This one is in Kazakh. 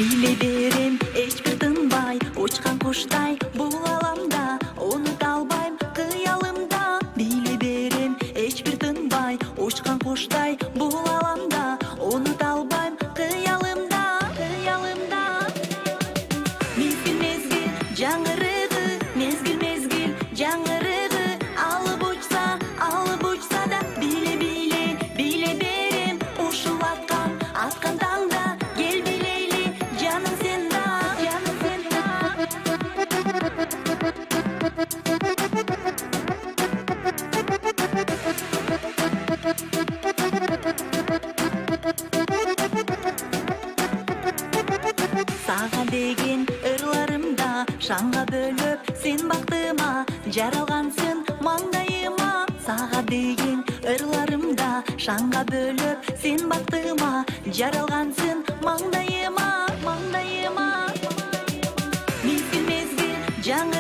Bile берем ешбір тынбай, ұшқан құштай бұл аламда, ұмыта албайм қиялымда. Биле берем ешбір тынбай, ұшқан құштай бұл аламда, ұмыта албайм қиялымда. Мезгіл мезгіл жаңғырығы, мезгіл мезгіл жаңғырығы, алып ұшса да биле берем ұшыл атқан таңда. Кел билейли жаным сен да. Саға деген ырларымда шаңға бөліп сен бақтыма, жаралғансың маңдайыма. Саға деген ырларымда шаңға бөліп сен бақтыма, жаралғансың маңдайыма. Мезгіл мезгіл жаңа